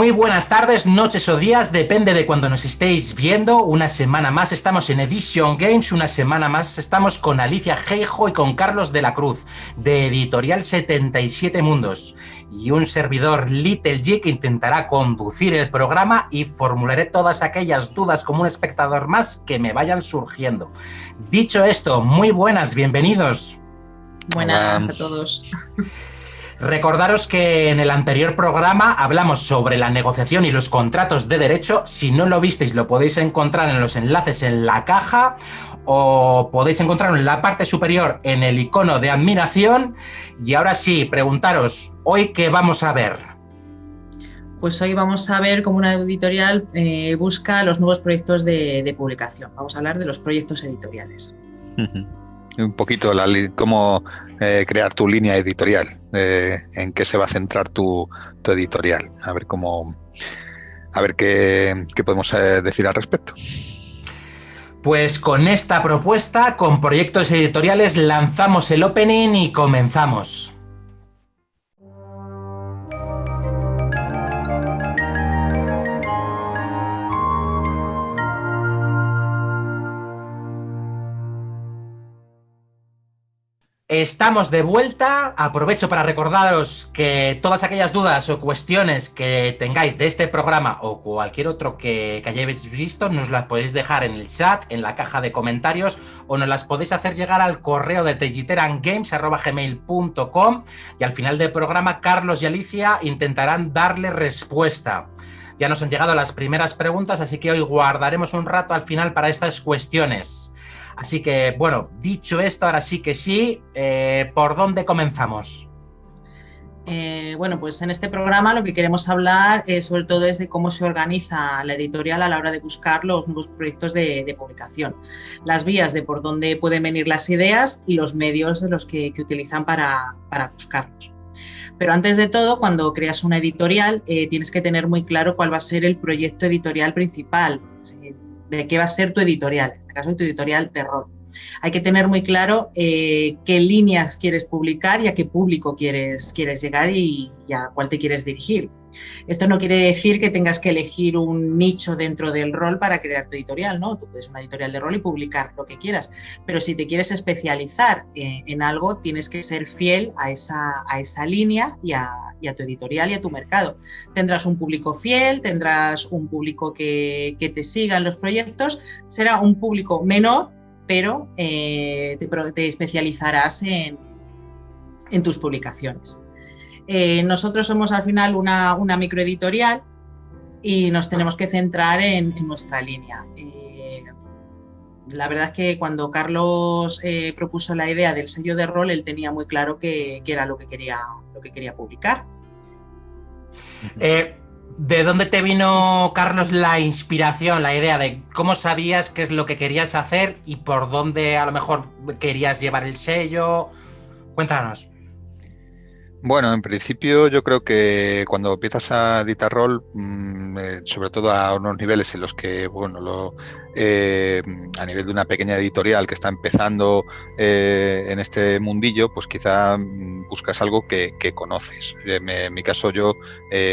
Muy buenas tardes, noches o días, depende de cuando nos estéis viendo. Una semana más estamos en Edition Games, una semana más estamos con Alicia Geijo y con Carlos de la Cruz, de Editorial 77 Mundos. Y un servidor Little G que intentará conducir el programa y formularé todas aquellas dudas como un espectador más que me vayan surgiendo. Dicho esto, muy buenas, bienvenidos. Buenas a todos. Recordaros que en el anterior programa hablamos sobre la negociación y los contratos de derecho. Si no lo visteis, lo podéis encontrar en los enlaces en la caja o podéis encontrarlo en la parte superior en el icono de admiración. Y ahora sí, preguntaros, ¿hoy qué vamos a ver? Pues hoy vamos a ver cómo una editorial busca los nuevos proyectos de publicación. Vamos a hablar de los proyectos editoriales. Un poquito cómo crear tu línea editorial, en qué se va a centrar tu editorial, a ver qué podemos decir al respecto. Pues con esta propuesta, con proyectos editoriales, lanzamos el opening y comenzamos. Estamos de vuelta. Aprovecho para recordaros que todas aquellas dudas o cuestiones que tengáis de este programa o cualquier otro que hayáis visto, nos las podéis dejar en el chat, en la caja de comentarios, o nos las podéis hacer llegar al correo de telliterangames@gmail.com, y al final del programa Carlos y Alicia intentarán darle respuesta. Ya nos han llegado las primeras preguntas, así que hoy guardaremos un rato al final para estas cuestiones. Así que, bueno, dicho esto, ahora sí que sí, ¿por dónde comenzamos? Bueno, pues en este programa lo que queremos hablar sobre todo es de cómo se organiza la editorial a la hora de buscar los nuevos proyectos de publicación, las vías de por dónde pueden venir las ideas y los medios de los que utilizan para buscarlos. Pero antes de todo, cuando creas una editorial, tienes que tener muy claro cuál va a ser el proyecto editorial principal, de qué va a ser tu editorial, en este caso tu editorial de rol. Hay que tener muy claro qué líneas quieres publicar y a qué público quieres llegar y a cuál te quieres dirigir. Esto no quiere decir que tengas que elegir un nicho dentro del rol para crear tu editorial, ¿no? Tú puedes una editorial de rol y publicar lo que quieras, pero si te quieres especializar en algo, tienes que ser fiel a esa línea y a tu editorial y a tu mercado. Tendrás un público fiel, tendrás un público que te siga en los proyectos, será un público menor, pero te especializarás en tus publicaciones. Nosotros somos al final una microeditorial y nos tenemos que centrar en nuestra línea. La verdad es que cuando Carlos propuso la idea del sello de rol, él tenía muy claro que era lo que quería publicar. ¿De dónde te vino, Carlos, la inspiración, la idea de cómo sabías qué es lo que querías hacer y por dónde a lo mejor querías llevar el sello? Cuéntanos. Bueno, en principio yo creo que cuando empiezas a editar rol, sobre todo a unos niveles en los que, bueno, a nivel de una pequeña editorial que está empezando en este mundillo, pues quizá buscas algo que conoces. En mi caso yo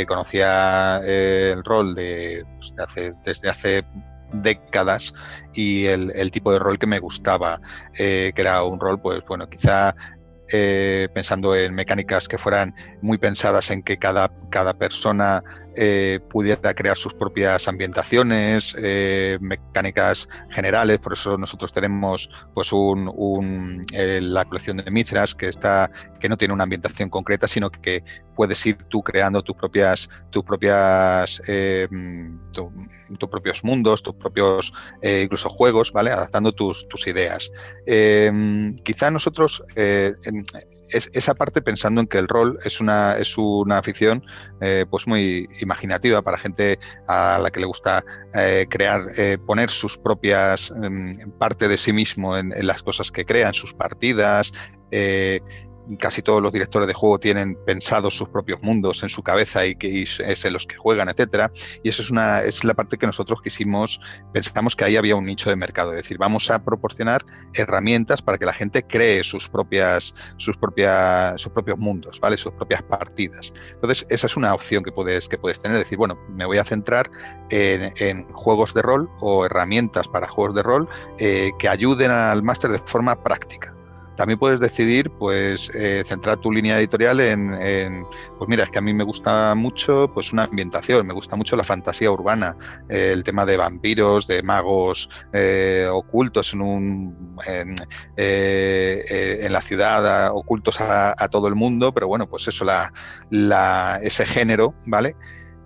conocía el rol desde hace décadas, y el tipo de rol que me gustaba, que era un rol, pues bueno, quizá pensando en mecánicas que fueran muy pensadas en que cada persona pudiera crear sus propias ambientaciones, mecánicas generales. Por eso nosotros tenemos pues la colección de Mithras, que no tiene una ambientación concreta, sino que puedes ir tú creando tus propios mundos, tus propios incluso juegos, ¿vale? Adaptando tus ideas. Quizá nosotros esa parte, pensando en que el rol es una afición pues muy imaginativa para gente a la que le gusta crear, poner sus propias parte de sí mismo en las cosas que crea, en sus partidas. casi todos los directores de juego tienen pensados sus propios mundos en su cabeza y es en los que juegan, etcétera. Y eso es la parte que nosotros pensamos que ahí había un nicho de mercado. Es decir, vamos a proporcionar herramientas para que la gente cree sus propios mundos, ¿vale? Sus propias partidas. Entonces, esa es una opción que puedes tener. Es decir, bueno, me voy a centrar en juegos de rol o herramientas para juegos de rol que ayuden al máster de forma práctica. También puedes decidir, pues, centrar tu línea editorial pues mira, es que a mí me gusta mucho, pues, una ambientación, me gusta mucho la fantasía urbana, el tema de vampiros, de magos ocultos en la ciudad, ocultos a todo el mundo, pero bueno, pues eso, ese género, ¿vale?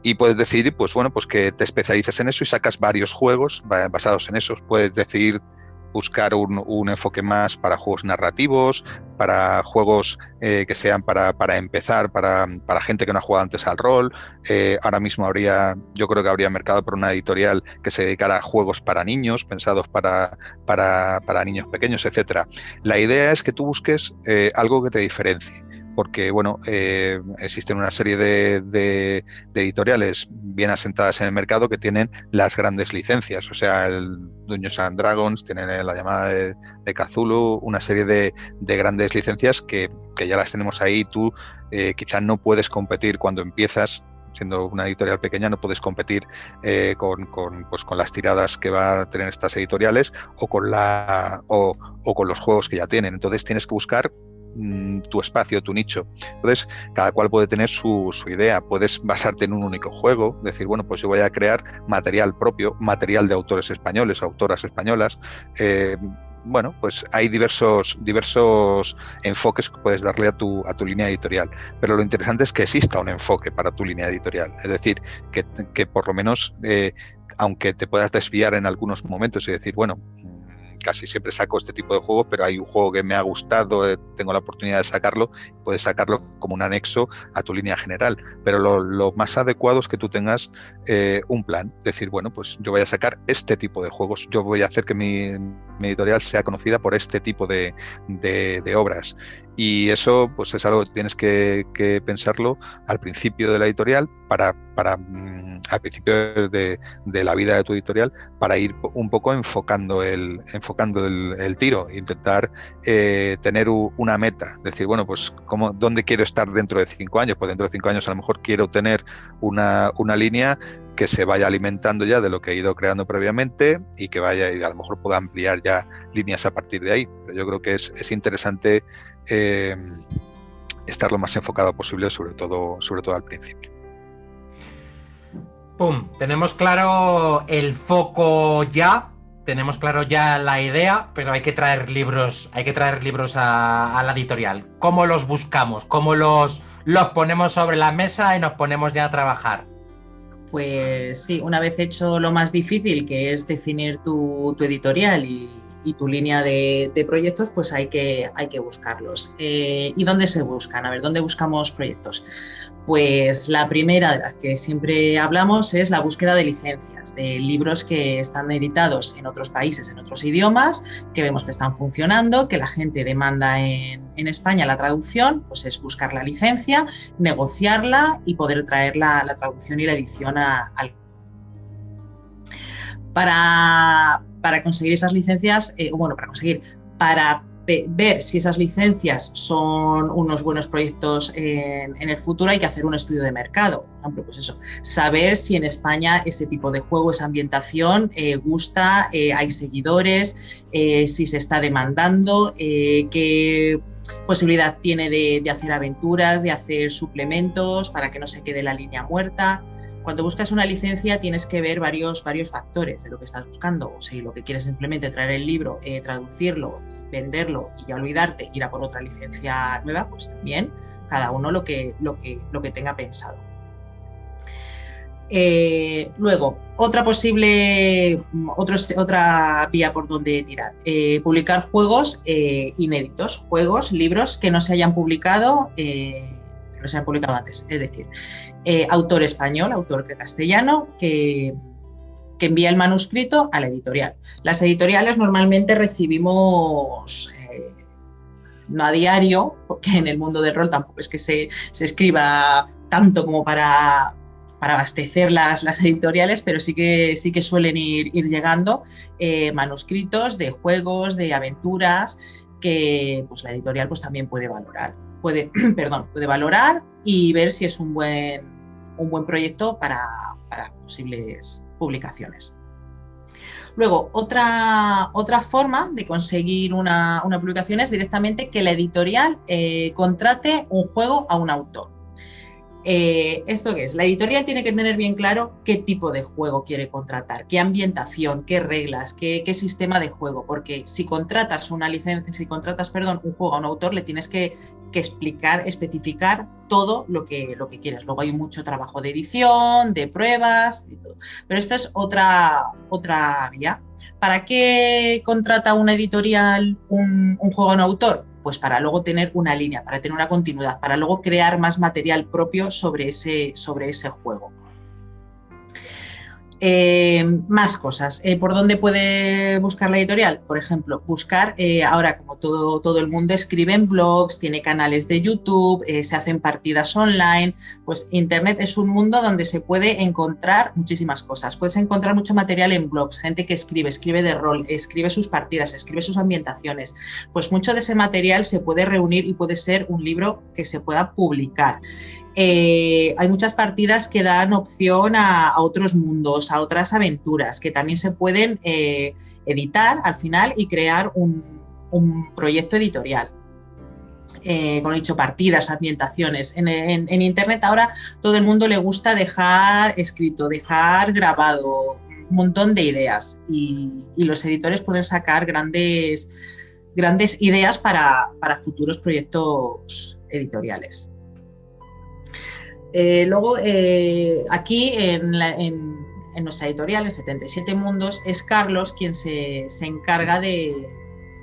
Y puedes decidir, pues bueno, pues que te especialices en eso y sacas varios juegos basados en esos. Puedes decidir buscar un enfoque más para juegos narrativos, para juegos que sean para empezar, para gente que no ha jugado antes al rol. Ahora mismo yo creo que habría mercado por una editorial que se dedicara a juegos para niños, pensados para niños pequeños, etcétera. La idea es que tú busques algo que te diferencie. Porque, bueno, existen una serie de editoriales bien asentadas en el mercado que tienen las grandes licencias. O sea, el Dungeons and Dragons, tienen la llamada de Cthulhu, una serie de grandes licencias que ya las tenemos ahí. Tú quizás no puedes competir cuando empiezas. Siendo una editorial pequeña, no puedes competir con las tiradas que van a tener estas editoriales o con los juegos que ya tienen. Entonces tienes que buscar tu espacio, tu nicho. Entonces, cada cual puede tener su idea. Puedes basarte en un único juego, decir, bueno, pues yo voy a crear material propio, material de autores españoles, autoras españolas. Bueno, pues hay diversos enfoques que puedes darle a tu línea editorial, pero lo interesante es que exista un enfoque para tu línea editorial, es decir, que por lo menos, aunque te puedas desviar en algunos momentos y decir, bueno, casi siempre saco este tipo de juegos, pero hay un juego que me ha gustado, tengo la oportunidad de sacarlo, puedes sacarlo como un anexo a tu línea general, pero lo más adecuado es que tú tengas un plan, decir, bueno, pues yo voy a sacar este tipo de juegos, yo voy a hacer que mi editorial sea conocida por este tipo de obras, y eso pues es algo que tienes que pensarlo al principio de la editorial, al principio de la vida de tu editorial, para ir un poco enfocando el tiro, intentar tener una meta, decir, bueno, pues ¿dónde quiero estar dentro de 5 años? Pues dentro de 5 años a lo mejor quiero tener una línea que se vaya alimentando ya de lo que he ido creando previamente y que vaya, y a lo mejor pueda ampliar ya líneas a partir de ahí. Pero yo creo que es interesante estar lo más enfocado posible, sobre todo al principio. ¡Pum! Tenemos claro el foco ya, tenemos claro ya la idea, pero hay que traer libros a la editorial. ¿Cómo los buscamos? ¿Cómo los ponemos sobre la mesa y nos ponemos ya a trabajar? Pues sí, una vez hecho lo más difícil, que es definir tu editorial y tu línea de proyectos, pues hay que buscarlos. ¿Y dónde se buscan? A ver, ¿dónde buscamos proyectos? Pues la primera de las que siempre hablamos es la búsqueda de licencias, de libros que están editados en otros países, en otros idiomas, que vemos que están funcionando, que la gente demanda en España la traducción, pues es buscar la licencia, negociarla y poder traer la traducción y la edición al... Para conseguir esas licencias, para ver si esas licencias son unos buenos proyectos en el futuro, hay que hacer un estudio de mercado. Por ejemplo, pues eso, saber si en España ese tipo de juego, esa ambientación gusta, hay seguidores, si se está demandando, qué posibilidad tiene de hacer aventuras, de hacer suplementos para que no se quede la línea muerta. Cuando buscas una licencia tienes que ver varios factores de lo que estás buscando. O si lo que quieres es simplemente traer el libro, traducirlo, venderlo y ya olvidarte, ir a por otra licencia nueva, pues también cada uno lo que tenga pensado. Luego, otra vía por donde tirar, publicar juegos inéditos, libros que no se hayan publicado antes, es decir, autor español, autor castellano, que envía el manuscrito a la editorial. Las editoriales normalmente recibimos no a diario, porque en el mundo del rol tampoco es que se escriba tanto como para abastecer las editoriales, pero sí que suelen ir llegando manuscritos de juegos, de aventuras, que pues, la editorial pues, también puede valorar. Puede valorar y ver si es un buen proyecto para posibles publicaciones. Luego, otra forma de conseguir una publicación es directamente que la editorial contrate un juego a un autor. ¿Esto qué es? La editorial tiene que tener bien claro qué tipo de juego quiere contratar, qué ambientación, qué reglas, qué sistema de juego, porque si contratas un juego a un autor, le tienes que explicar, especificar todo lo que quieres. Luego hay mucho trabajo de edición, de pruebas, y todo. Pero esto es otra vía. ¿Para qué contrata una editorial un juego a un autor? Pues para luego tener una línea, para tener una continuidad, para luego crear más material propio sobre ese juego. Más cosas. ¿Por dónde puede buscar la editorial? Por ejemplo, buscar, ahora como todo el mundo escribe en blogs, tiene canales de YouTube, se hacen partidas online, pues Internet es un mundo donde se puede encontrar muchísimas cosas. Puedes encontrar mucho material en blogs, gente que escribe de rol, escribe sus partidas, escribe sus ambientaciones. Pues mucho de ese material se puede reunir y puede ser un libro que se pueda publicar. Hay muchas partidas que dan opción a otros mundos, a otras aventuras, que también se pueden editar al final y crear un proyecto editorial. Como he dicho, partidas, ambientaciones. En Internet ahora todo el mundo le gusta dejar escrito, dejar grabado un montón de ideas y los editores pueden sacar grandes ideas para futuros proyectos editoriales. Luego, aquí en nuestra editorial, en 77 Mundos, es Carlos quien se encarga de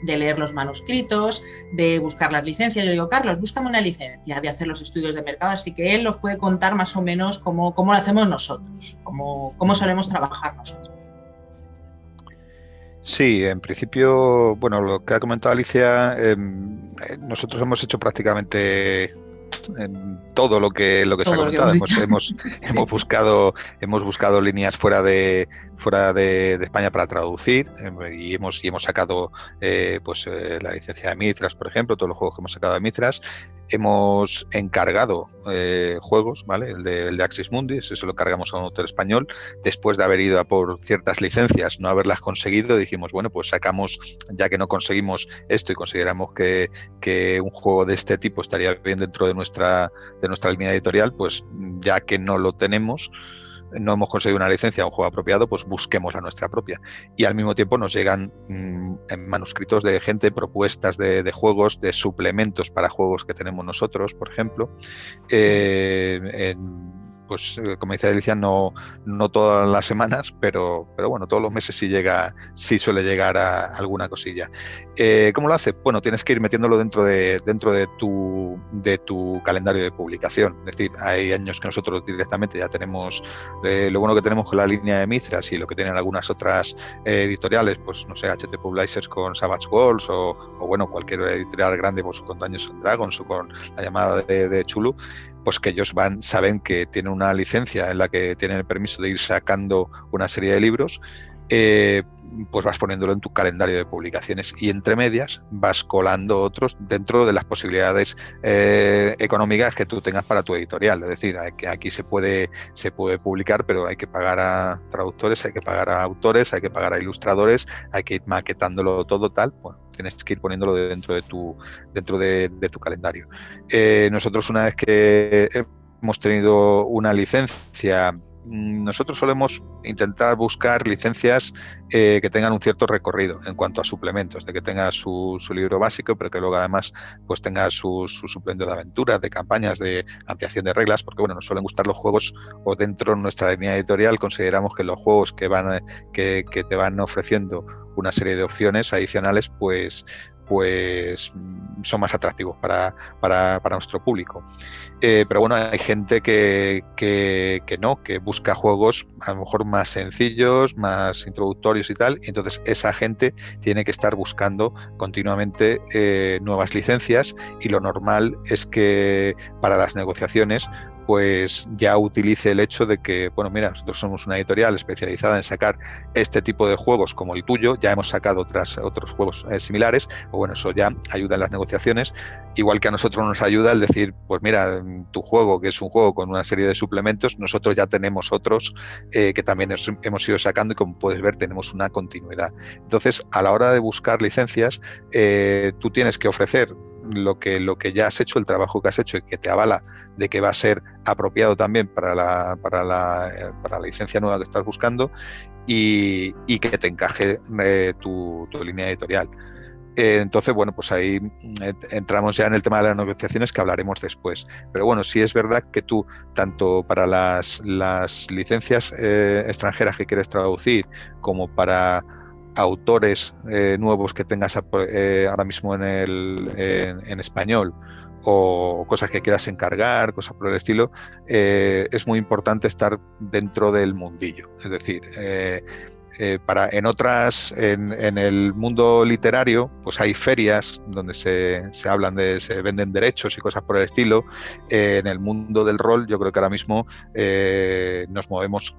leer los manuscritos, de buscar las licencias. Yo digo, Carlos, búscame una licencia, de hacer los estudios de mercado, así que él nos puede contar más o menos cómo lo hacemos nosotros, cómo solemos trabajar nosotros. Sí, en principio, bueno, lo que ha comentado Alicia, nosotros hemos hecho prácticamente todo lo que se ha comentado. Hemos buscado líneas fuera de España para traducir y hemos sacado la licencia de Mithras, por ejemplo, todos los juegos que hemos sacado de Mithras. Hemos encargado juegos, ¿vale? El de Axis Mundi, eso lo cargamos a un autor español. Después de haber ido a por ciertas licencias, no haberlas conseguido, dijimos, bueno, pues sacamos, ya que no conseguimos esto y consideramos que un juego de este tipo estaría bien dentro de nuestra línea editorial, pues ya que no lo tenemos, no hemos conseguido una licencia a un juego apropiado, pues busquemos la nuestra propia. Y al mismo tiempo nos llegan en manuscritos de gente, propuestas de juegos, de suplementos para juegos que tenemos nosotros, por ejemplo. Pues como dice Alicia, no todas las semanas, pero bueno, todos los meses sí suele llegar a alguna cosilla. ¿Cómo lo hace? Bueno, tienes que ir metiéndolo dentro de tu calendario de publicación. Es decir, hay años que nosotros directamente ya tenemos, lo bueno que tenemos con la línea de Mithras y lo que tienen algunas otras editoriales, pues no sé, HT Publishers con Savage Worlds o bueno, cualquier editorial grande, pues con Dungeons & Dragons o con la llamada de Chulu, pues que ellos saben que tienen una licencia en la que tienen el permiso de ir sacando una serie de libros, pues vas poniéndolo en tu calendario de publicaciones y entre medias vas colando otros dentro de las posibilidades económicas que tú tengas para tu editorial. Es decir, aquí se puede publicar, pero hay que pagar a traductores, hay que pagar a autores, hay que pagar a ilustradores, hay que ir maquetándolo todo tal. Bueno, tienes que ir poniéndolo dentro de tu calendario. Nosotros, una vez que hemos tenido una licencia, nosotros solemos intentar buscar licencias que tengan un cierto recorrido en cuanto a suplementos, de que tenga su libro básico, pero que luego además pues tenga su suplemento de aventuras, de campañas, de ampliación de reglas, porque bueno, nos suelen gustar los juegos, o dentro de nuestra línea editorial consideramos que los juegos que te van ofreciendo una serie de opciones adicionales, pues pues son más atractivos para nuestro público. Pero bueno, hay gente que busca juegos a lo mejor más sencillos, más introductorios y tal, y entonces esa gente tiene que estar buscando continuamente nuevas licencias, y lo normal es que para las negociaciones pues ya utilice el hecho de que, bueno, mira, nosotros somos una editorial especializada en sacar este tipo de juegos como el tuyo, ya hemos sacado otros juegos similares, o bueno, eso ya ayuda en las negociaciones, igual que a nosotros nos ayuda el decir, pues mira, tu juego, que es un juego con una serie de suplementos, nosotros ya tenemos otros que también hemos ido sacando, y como puedes ver tenemos una continuidad. Entonces, a la hora de buscar licencias, tú tienes que ofrecer lo que ya has hecho, el trabajo que has hecho y que te avala de que va a ser apropiado también para la licencia nueva que estás buscando, y que te encaje tu línea editorial. Entonces, bueno, pues ahí entramos ya en el tema de las negociaciones, que hablaremos después. Pero bueno, sí es verdad que tú, tanto para las licencias extranjeras que quieres traducir, como para autores nuevos que tengas ahora mismo en español, o cosas que quieras encargar, cosas por el estilo, es muy importante estar dentro del mundillo. Es decir, en el mundo literario, pues hay ferias donde se venden derechos y cosas por el estilo. En el mundo del rol, yo creo que ahora mismo nos movemos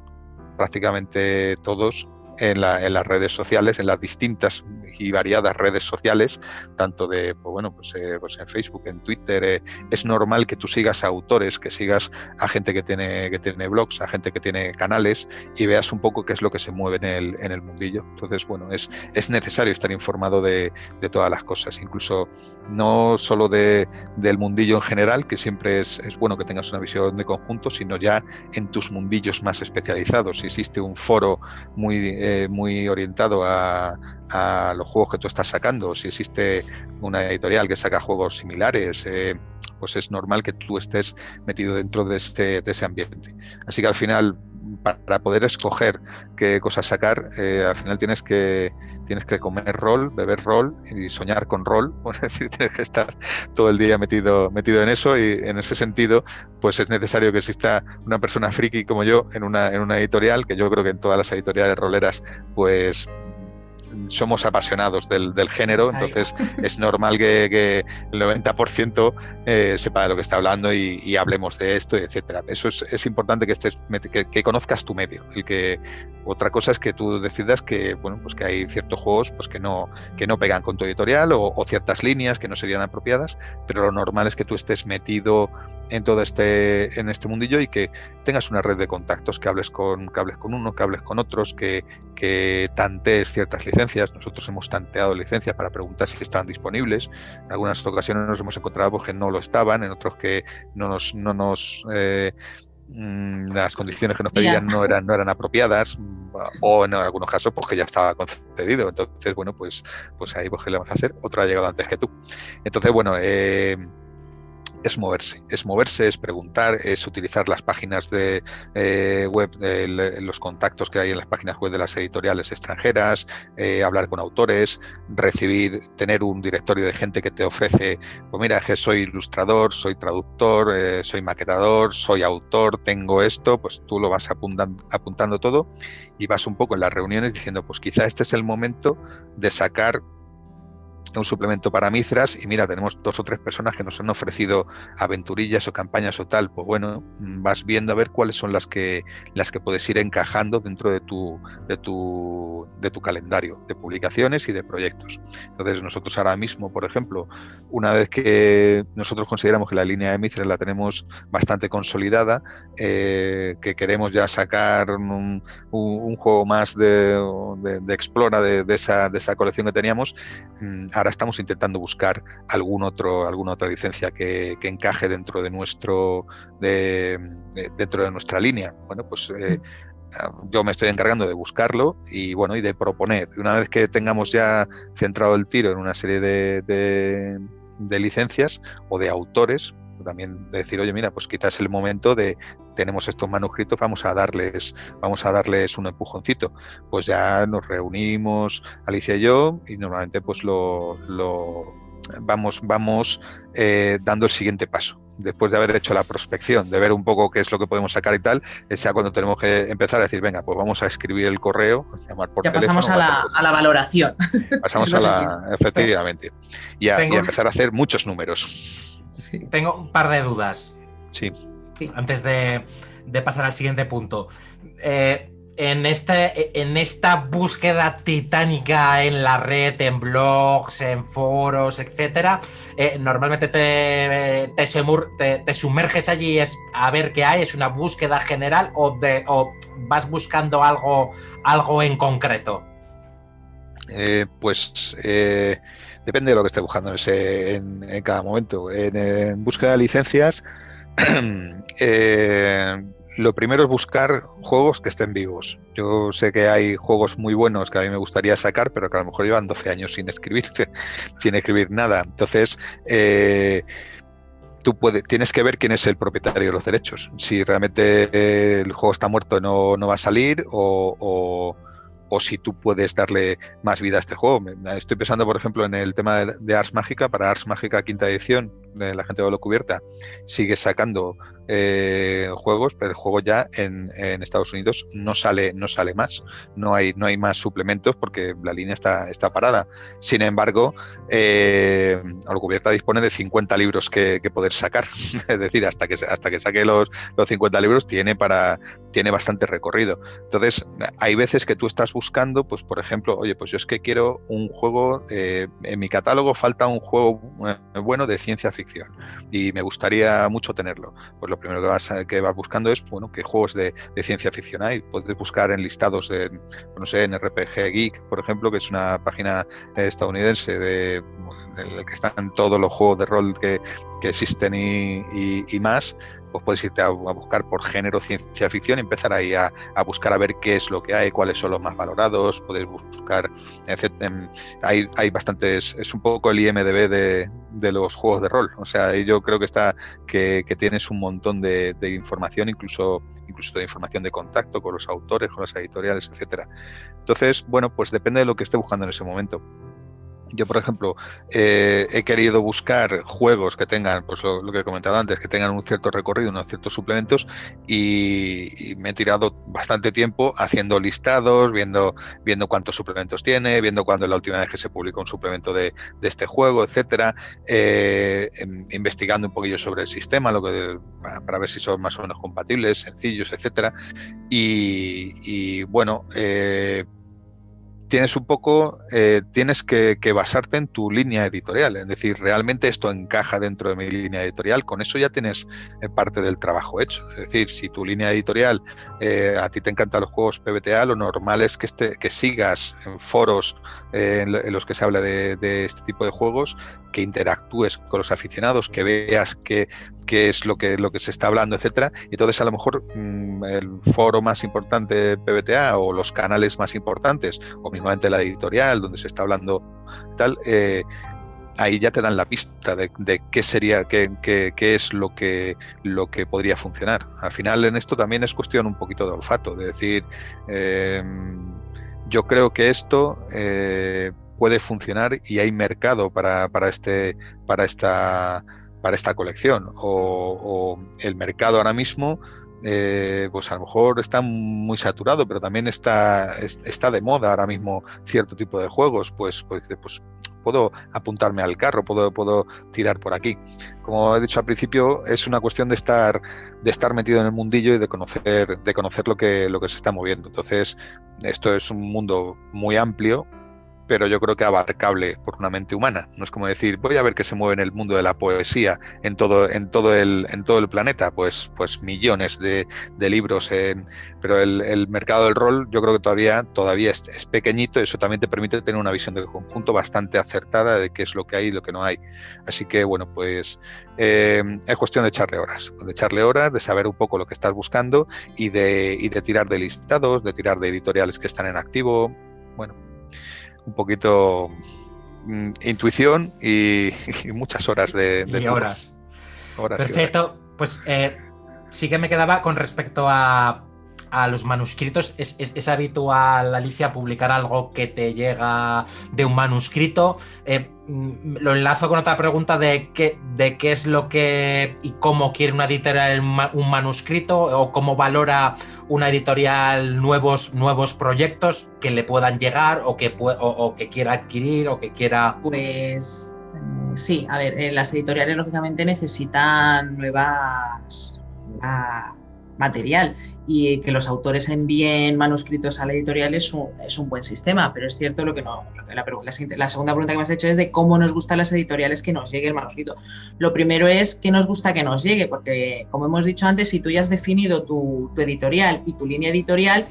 prácticamente todos en las redes sociales, en las distintas y variadas redes sociales, tanto de, pues en Facebook, en Twitter. Es normal que tú sigas a autores, que sigas a gente que tiene blogs, a gente que tiene canales, y veas un poco qué es lo que se mueve en el mundillo. Entonces, bueno, es necesario estar informado de todas las cosas, incluso no solo del mundillo en general, que siempre es bueno que tengas una visión de conjunto, sino ya en tus mundillos más especializados. Si existe un foro muy orientado a los juegos que tú estás sacando, si existe una editorial que saca juegos similares, pues es normal que tú estés metido dentro de ese ambiente. Así que al final, para poder escoger qué cosas sacar, al final tienes que comer rol, beber rol y soñar con rol. Es decir, tienes que estar todo el día metido en eso, y en ese sentido pues es necesario que exista una persona friki como yo en una editorial, que yo creo que en todas las editoriales roleras pues somos apasionados del género. Entonces es normal que el 90% sepa de lo que está hablando y hablemos de esto, etcétera. Eso es importante, que conozcas tu medio. Otra cosa es que tú decidas que, bueno, pues que hay ciertos juegos pues que no pegan con tu editorial, o ciertas líneas que no serían apropiadas, pero lo normal es que tú estés metido en todo en este mundillo, y que tengas una red de contactos, que hables con uno, que hables con otros, que tantees ciertas licencias. Nosotros hemos tanteado licencias para preguntar si estaban disponibles. En algunas ocasiones nos hemos encontrado pues que no lo estaban, en otros que las condiciones que nos pedían no eran apropiadas, o en algunos casos pues que ya estaba concedido. Entonces, bueno, pues ahí pues ¿qué le vamos a hacer? Otro ha llegado antes que tú. Entonces, bueno, es moverse, es preguntar, es utilizar las páginas de web, los contactos que hay en las páginas web de las editoriales extranjeras, hablar con autores, tener un directorio de gente que te ofrece, pues mira, que soy ilustrador, soy traductor, soy maquetador, soy autor, tengo esto. Pues tú lo vas apuntando todo, y vas un poco en las reuniones diciendo, pues quizá este es el momento de sacar un suplemento para Mithras, y mira, tenemos 2 o 3 personas que nos han ofrecido aventurillas o campañas o tal. Pues bueno, vas viendo a ver cuáles son las que puedes ir encajando dentro de tu calendario de publicaciones y de proyectos. Entonces, nosotros ahora mismo, por ejemplo, una vez que nosotros consideramos que la línea de Mithras la tenemos bastante consolidada, que queremos ya sacar un juego más de Explora de esa colección que teníamos, ahora estamos intentando buscar alguna otra licencia que encaje dentro de nuestra línea. Bueno, pues yo me estoy encargando de buscarlo y de proponer. Una vez que tengamos ya centrado el tiro en una serie de licencias o de autores, también decir, oye, mira, pues quizás es el momento de, tenemos estos manuscritos, vamos a darles un empujoncito. Pues ya nos reunimos, Alicia y yo, y normalmente pues vamos dando el siguiente paso. Después de haber hecho la prospección, de ver un poco qué es lo que podemos sacar y tal, es ya cuando tenemos que empezar a decir, venga, pues vamos a escribir el correo, llamar por ya teléfono. Pasamos a la valoración. Pasamos efectivamente. Y a empezar a hacer muchos números. Sí. Tengo un par de dudas. Sí. Antes de pasar al siguiente punto. En esta búsqueda titánica en la red, en blogs, en foros, etcétera, normalmente te sumerges allí a ver qué hay, es una búsqueda general o vas buscando algo en concreto. Depende de lo que esté buscando en cada momento. En búsqueda de licencias, lo primero es buscar juegos que estén vivos. Yo sé que hay juegos muy buenos que a mí me gustaría sacar, pero que a lo mejor llevan 12 años sin escribir nada. Entonces, tienes que ver quién es el propietario de los derechos. Si realmente el juego está muerto, no va a salir, o si tú puedes darle más vida a este juego. Estoy pensando, por ejemplo, en el tema de Ars Magica. Para Ars Magica quinta edición, la gente de Lo Cubierta sigue sacando juegos, pero el juego ya en Estados Unidos no sale más, no hay más suplementos porque la línea está parada. Sin embargo, Lo Cubierta dispone de 50 libros que poder sacar. Es decir, hasta que saque los 50 libros tiene bastante recorrido. Entonces, hay veces que tú estás buscando, pues por ejemplo, oye, pues yo es que quiero un juego, en mi catálogo falta un juego bueno de ciencia ficción y me gustaría mucho tenerlo. Pues lo primero que vas buscando es, bueno, qué juegos de ciencia ficción hay. Puedes buscar en listados en RPG Geek, por ejemplo, que es una página estadounidense en la que están todos los juegos de rol que existen y más. Pues puedes irte a buscar por género ciencia ficción y empezar ahí a buscar a ver qué es lo que hay, cuáles son los más valorados. Puedes buscar, hay bastantes, es un poco el IMDb de los juegos de rol. O sea, yo creo que tienes un montón de información, incluso de información de contacto con los autores, con las editoriales, etcétera. Entonces, bueno, pues depende de lo que esté buscando en ese momento. Yo, por ejemplo, he querido buscar juegos que tengan, pues lo que he comentado antes, que tengan un cierto recorrido, unos ciertos suplementos, y me he tirado bastante tiempo haciendo listados, viendo cuántos suplementos tiene, viendo cuándo es la última vez que se publicó un suplemento de este juego, etcétera, investigando un poquillo sobre el sistema, para ver si son más o menos compatibles, sencillos, etcétera, y bueno, tienes que basarte en tu línea editorial, es decir, realmente esto encaja dentro de mi línea editorial. Con eso ya tienes parte del trabajo hecho. Es decir, si tu línea editorial, a ti te encantan los juegos PBTA, lo normal es que sigas en foros en los que se habla de este tipo de juegos, que interactúes con los aficionados, que veas qué es lo que se está hablando, etcétera. Y entonces, a lo mejor el foro más importante de PBTA o los canales más importantes, o mismamente la editorial donde se está hablando tal, ahí ya te dan la pista de qué sería, qué es lo que podría funcionar. Al final, en esto también es cuestión un poquito de olfato, de decir, yo creo que esto puede funcionar y hay mercado para esta colección, o el mercado ahora mismo pues a lo mejor está muy saturado, pero también está de moda ahora mismo cierto tipo de juegos, pues puedo apuntarme al carro, puedo tirar por aquí. Como he dicho al principio, es una cuestión de estar metido en el mundillo y de conocer lo que se está moviendo. Entonces, esto es un mundo muy amplio, pero yo creo que abarcable por una mente humana. No es como decir, voy a ver qué se mueve en el mundo de la poesía en todo el planeta, pues millones de libros, pero el mercado del rol yo creo que todavía es pequeñito, y eso también te permite tener una visión del conjunto bastante acertada de qué es lo que hay y lo que no hay. Así que bueno, pues es cuestión de echarle horas, de saber un poco lo que estás buscando y de tirar de listados, de tirar de editoriales que están en activo. Bueno, un poquito intuición y muchas horas de horas. Horas y horas. Perfecto. Pues sí que me quedaba con respecto a los manuscritos. ¿Es habitual, Alicia, publicar algo que te llega de un manuscrito? Lo enlazo con otra pregunta de qué es lo que y cómo quiere una editorial un manuscrito, o cómo valora una editorial nuevos proyectos que le puedan llegar, o que quiera adquirir, o que quiera... Pues sí, a ver, las editoriales lógicamente necesitan material, y que los autores envíen manuscritos a la editorial es un buen sistema, pero es cierto la segunda pregunta que me has hecho es de cómo nos gustan las editoriales que nos llegue el manuscrito. Lo primero es que nos gusta que nos llegue, porque como hemos dicho antes, si tú ya has definido tu editorial y tu línea editorial,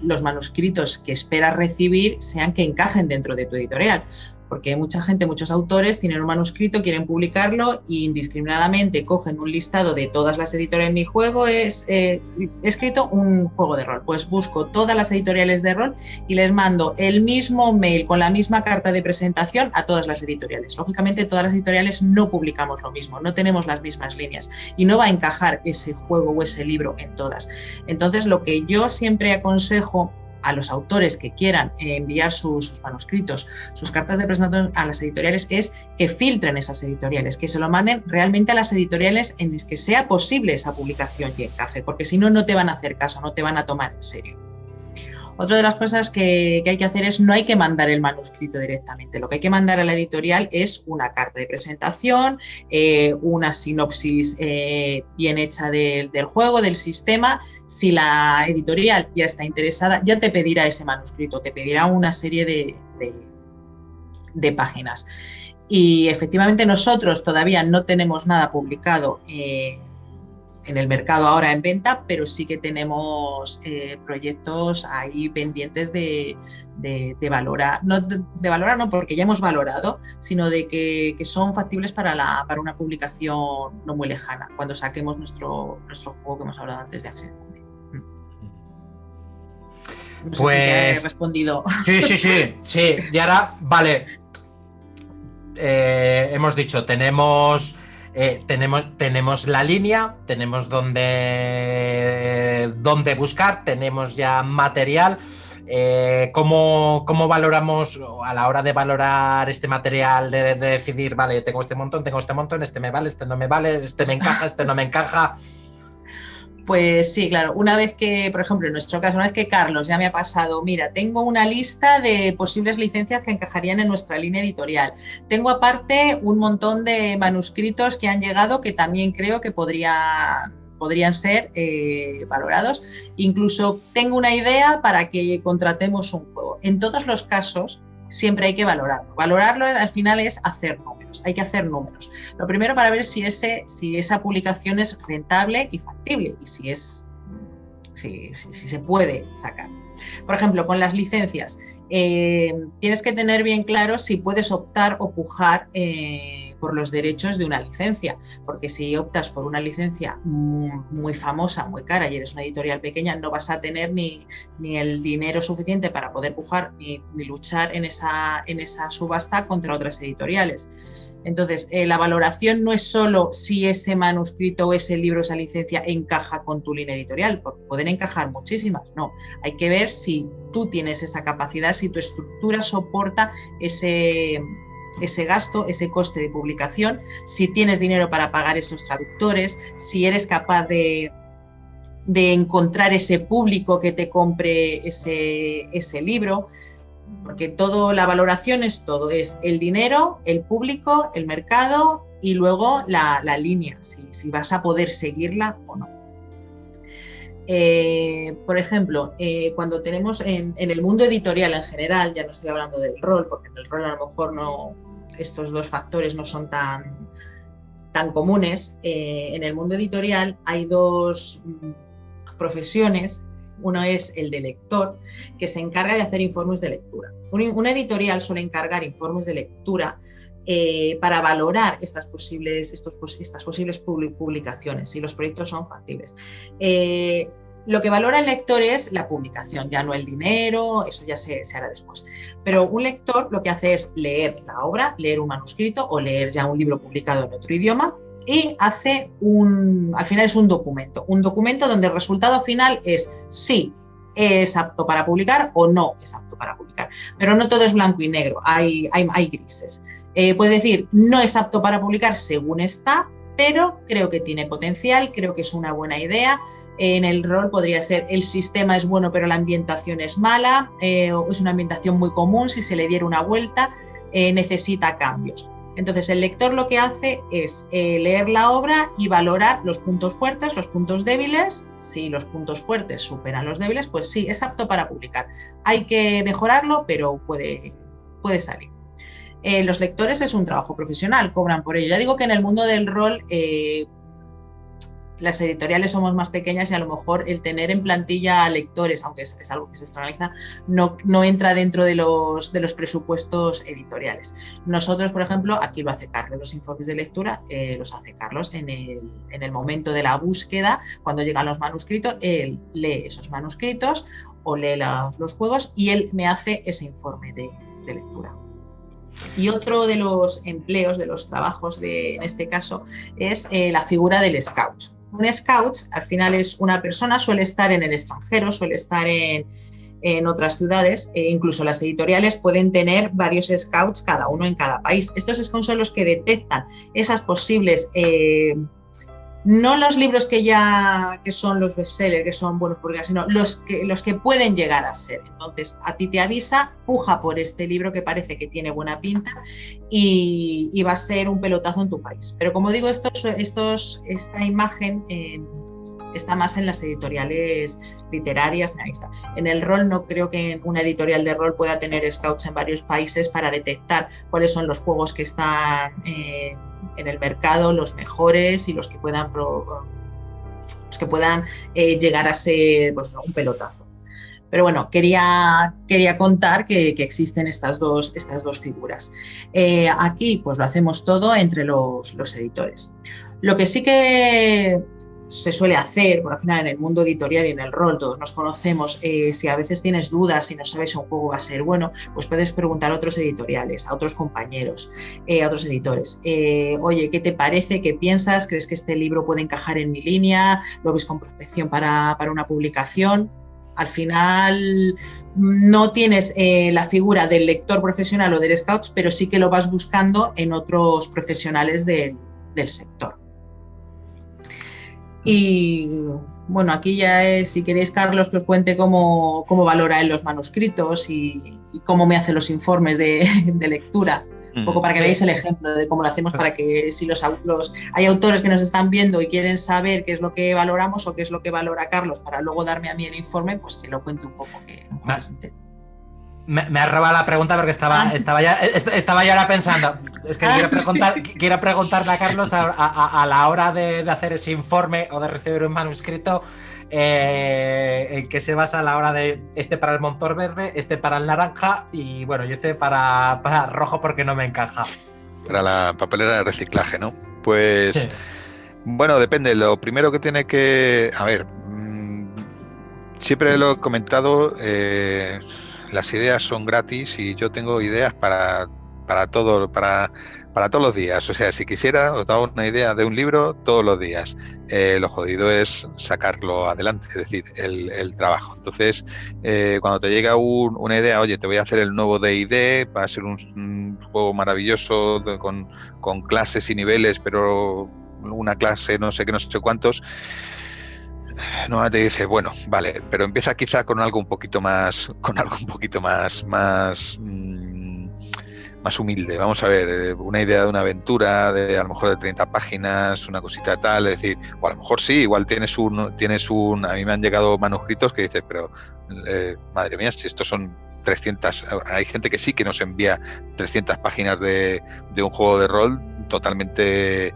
los manuscritos que esperas recibir sean que encajen dentro de tu editorial. Porque mucha gente, muchos autores tienen un manuscrito, quieren publicarlo e indiscriminadamente cogen un listado de todas las editoriales. Mi juego es, he escrito un juego de rol, pues busco todas las editoriales de rol y les mando el mismo mail con la misma carta de presentación a todas las editoriales. Lógicamente todas las editoriales no publicamos lo mismo, no tenemos las mismas líneas y no va a encajar ese juego o ese libro en todas. Entonces lo que yo siempre aconsejo a los autores que quieran enviar sus manuscritos, sus cartas de presentación a las editoriales, es que filtren esas editoriales, que se lo manden realmente a las editoriales en las que sea posible esa publicación y encaje, porque si no, no te van a hacer caso, no te van a tomar en serio. Otra de las cosas que hay que hacer es, no hay que mandar el manuscrito directamente, lo que hay que mandar a la editorial es una carta de presentación, una sinopsis bien hecha del juego, del sistema. Si la editorial ya está interesada, ya te pedirá ese manuscrito, te pedirá una serie de páginas. Y efectivamente nosotros todavía no tenemos nada publicado en el mercado ahora en venta, pero sí que tenemos proyectos ahí pendientes de valorar, de valorar no porque ya hemos valorado, sino de que son factibles para una publicación no muy lejana, cuando saquemos nuestro juego que hemos hablado antes de Access. No sé pues si te he respondido. Sí. Y ahora, vale, hemos dicho, tenemos la línea, tenemos dónde buscar, tenemos ya material. ¿Cómo valoramos a la hora de valorar este material, de decidir, vale, tengo este montón, este me vale, este no me vale, este me encaja, este no me encaja? Pues sí, claro. Una vez que, por ejemplo, en nuestro caso, una vez que Carlos ya me ha pasado, mira, tengo una lista de posibles licencias que encajarían en nuestra línea editorial. Tengo aparte un montón de manuscritos que han llegado que también creo que podrían ser valorados. Incluso tengo una idea para que contratemos un juego. En todos los casos, siempre hay que valorarlo. Valorarlo al final es hacer números, hay que hacer números. Lo primero para ver si esa publicación es rentable y factible y si se puede sacar. Por ejemplo, con las licencias, tienes que tener bien claro si puedes optar o pujar por los derechos de una licencia, porque si optas por una licencia muy famosa, muy cara y eres una editorial pequeña, no vas a tener ni el dinero suficiente para poder pujar ni luchar en esa subasta contra otras editoriales. Entonces, la valoración no es solo si ese manuscrito o ese libro, esa licencia encaja con tu línea editorial, porque pueden encajar muchísimas, no. Hay que ver si tú tienes esa capacidad, si tu estructura soporta ese gasto, ese coste de publicación, si tienes dinero para pagar esos traductores, si eres capaz de encontrar ese público que te compre ese libro. Porque la valoración es todo, es el dinero, el público, el mercado y luego la línea, si vas a poder seguirla o no. Por ejemplo, cuando tenemos en el mundo editorial en general, ya no estoy hablando del rol, porque en el rol a lo mejor estos dos factores no son tan comunes. En el mundo editorial hay dos profesiones. Uno es el de lector, que se encarga de hacer informes de lectura. Una editorial suele encargar informes de lectura para valorar estas posibles publicaciones, si los proyectos son factibles. Lo que valora el lector es la publicación, ya no el dinero, eso ya se hará después. Pero un lector lo que hace es leer la obra, leer un manuscrito o leer ya un libro publicado en otro idioma y hace al final es un documento donde el resultado final es sí, es apto para publicar o no es apto para publicar. Pero no todo es blanco y negro, hay grises. Puede decir, no es apto para publicar según está, pero creo que tiene potencial, creo que es una buena idea. En el rol podría ser, el sistema es bueno, pero la ambientación es mala, o es una ambientación muy común, si se le diera una vuelta, necesita cambios. Entonces, el lector lo que hace es leer la obra y valorar los puntos fuertes, los puntos débiles. Si los puntos fuertes superan los débiles, pues sí, es apto para publicar. Hay que mejorarlo, pero puede salir. Los lectores es un trabajo profesional, cobran por ello. Ya digo que en el mundo del rol las editoriales somos más pequeñas y a lo mejor el tener en plantilla lectores, aunque es algo que se externaliza, no entra dentro de los presupuestos editoriales. Nosotros, por ejemplo, aquí lo hace Carlos, los informes de lectura los hace Carlos en el momento de la búsqueda, cuando llegan los manuscritos, él lee esos manuscritos o lee los juegos y él me hace ese informe de lectura. Y otro de los empleos, de los trabajos en este caso, es la figura del scout. Un scout al final es una persona, suele estar en el extranjero, suele estar en otras ciudades, incluso las editoriales pueden tener varios scouts, cada uno en cada país. Estos scouts son los que detectan esas posibles, no los libros que son los bestsellers, que son buenos publicados, sino los que pueden llegar a ser. Entonces, a ti te avisa, puja por este libro que parece que tiene buena pinta y va a ser un pelotazo en tu país. Pero como digo, esta imagen está más en las editoriales literarias. En el rol no creo que una editorial de rol pueda tener scouts en varios países para detectar cuáles son los juegos que están en el mercado, los mejores y los que puedan llegar a ser pues, un pelotazo. Pero bueno, quería contar que existen estas dos figuras. Aquí pues lo hacemos todo entre los editores. Lo que sí que se suele hacer, bueno, al final en el mundo editorial y en el rol todos nos conocemos, si a veces tienes dudas, si no sabes si un juego va a ser bueno, pues puedes preguntar a otros editoriales, a otros compañeros, a otros editores. Oye, ¿qué te parece? ¿Qué piensas? ¿Crees que este libro puede encajar en mi línea? ¿Lo ves con prospección para una publicación? Al final no tienes la figura del lector profesional o del scout, pero sí que lo vas buscando en otros profesionales del sector. Y bueno, aquí ya si queréis, Carlos, que os cuente cómo valora él los manuscritos y cómo me hace los informes de lectura. Un poco para que veáis el ejemplo de cómo lo hacemos, para que si hay autores que nos están viendo y quieren saber qué es lo que valoramos o qué es lo que valora Carlos para luego darme a mí el informe, pues que lo cuente un poco. Me ha robado la pregunta porque estaba ya ahora pensando. Es que quiero preguntarle a Carlos a la hora de hacer ese informe o de recibir un manuscrito, en qué se basa a la hora de este para el motor verde, este para el naranja y bueno, y este para rojo porque no me encaja. Para la papelera de reciclaje, ¿no? Pues sí. Bueno, depende. Lo primero que tiene que... A ver, siempre lo he comentado, las ideas son gratis y yo tengo ideas para todos los días. O sea, si quisiera, os daba una idea de un libro todos los días. Lo jodido es sacarlo adelante, es decir, el trabajo. Entonces, cuando te llega una idea, oye, te voy a hacer el nuevo D&D, va a ser un juego maravilloso con clases y niveles, pero una clase no sé qué, no sé cuántos. No te dice, bueno, vale, pero empieza quizá con algo un poquito más humilde. Vamos a ver, una idea de una aventura de a lo mejor de 30 páginas, una cosita tal, es decir, o a lo mejor sí, igual tienes a mí me han llegado manuscritos que dices, pero madre mía, si estos son 300, hay gente que sí que nos envía 300 páginas de un juego de rol totalmente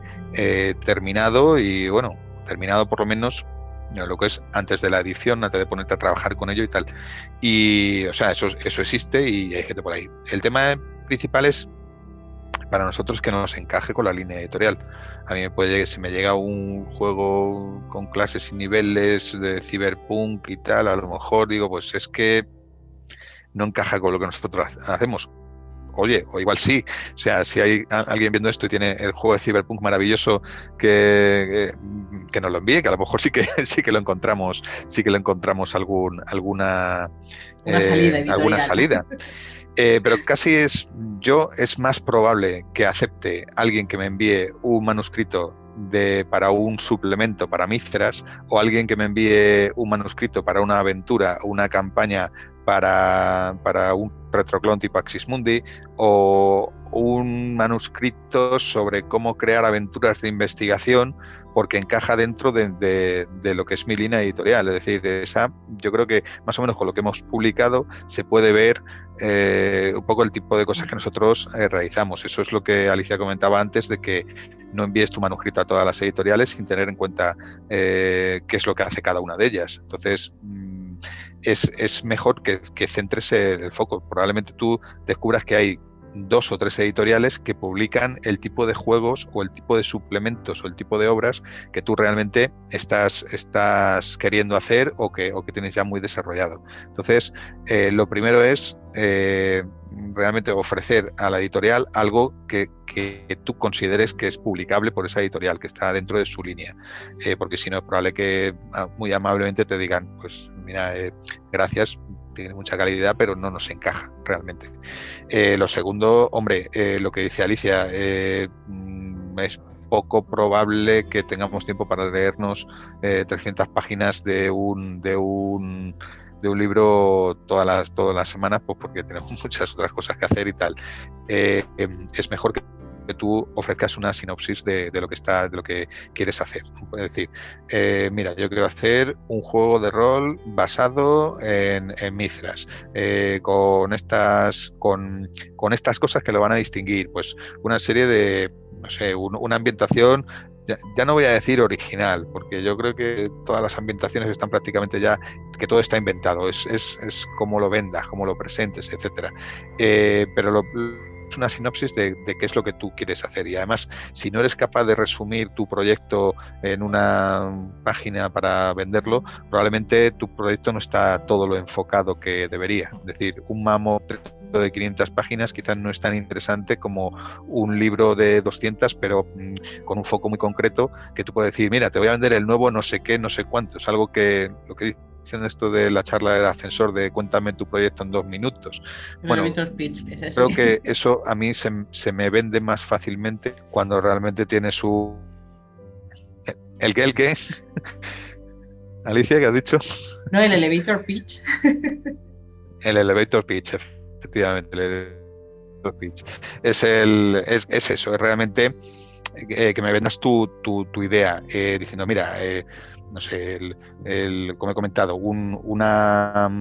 terminado y bueno, terminado por lo menos lo que es antes de la edición, antes de ponerte a trabajar con ello y tal. Y, o sea, eso existe y hay gente por ahí. El tema principal es, para nosotros, que nos encaje con la línea editorial. A mí si me llega un juego con clases y niveles de Cyberpunk y tal, a lo mejor digo, pues es que no encaja con lo que nosotros hacemos. oye, o igual sí. O sea, si hay alguien viendo esto y tiene el juego de Cyberpunk maravilloso que nos lo envíe, que a lo mejor sí que lo encontramos alguna salida editorial. alguna salida. Pero casi es más probable que acepte alguien que me envíe un manuscrito para un suplemento para Mithras, o alguien que me envíe un manuscrito para una aventura, una campaña para un retroclon tipo Axis Mundi, o un manuscrito sobre cómo crear aventuras de investigación, porque encaja dentro de lo que es mi línea editorial. Es decir, yo creo que más o menos con lo que hemos publicado se puede ver un poco el tipo de cosas que nosotros realizamos. Eso es lo que Alicia comentaba antes, de que no envíes tu manuscrito a todas las editoriales sin tener en cuenta qué es lo que hace cada una de ellas. Entonces, es mejor que centres el foco. Probablemente tú descubras que hay 2 o 3 editoriales que publican el tipo de juegos o el tipo de suplementos o el tipo de obras que tú realmente estás queriendo hacer o que tienes ya muy desarrollado. Entonces, lo primero es realmente ofrecer a la editorial algo que tú consideres que es publicable por esa editorial, que está dentro de su línea, porque si no es probable que muy amablemente te digan, pues mira, gracias, tiene mucha calidad, pero no nos encaja realmente. Lo segundo, hombre, lo que dice Alicia, es poco probable que tengamos tiempo para leernos 300 páginas de un libro todas las semanas, pues porque tenemos muchas otras cosas que hacer y tal. Es mejor que tú ofrezcas una sinopsis de lo que quieres hacer. Es decir, mira, yo quiero hacer un juego de rol basado en Mithras, con estas cosas que lo van a distinguir, pues una serie de, no sé, una ambientación. Ya no voy a decir original, porque yo creo que todas las ambientaciones están prácticamente ya, que todo está inventado, es como lo vendas, como lo presentes, etcétera. Pero es una sinopsis de qué es lo que tú quieres hacer, y además, si no eres capaz de resumir tu proyecto en una página para venderlo, probablemente tu proyecto no está todo lo enfocado que debería. Es decir, un mamo de 500 páginas quizás no es tan interesante como un libro de 200, pero con un foco muy concreto, que tú puedes decir, mira, te voy a vender el nuevo no sé qué, no sé cuánto. Es algo que lo que dicen esto de la charla del ascensor, de cuéntame tu proyecto en 2 minutos. Bueno, pitch, es creo que eso a mí se me vende más fácilmente cuando realmente tiene su... ¿El qué? Alicia, ¿qué has dicho? No, el elevator pitch. El elevator pitch, efectivamente, el elevator pitch. Es eso, es realmente que me vendas tu idea, diciendo, mira, no sé, como he comentado, una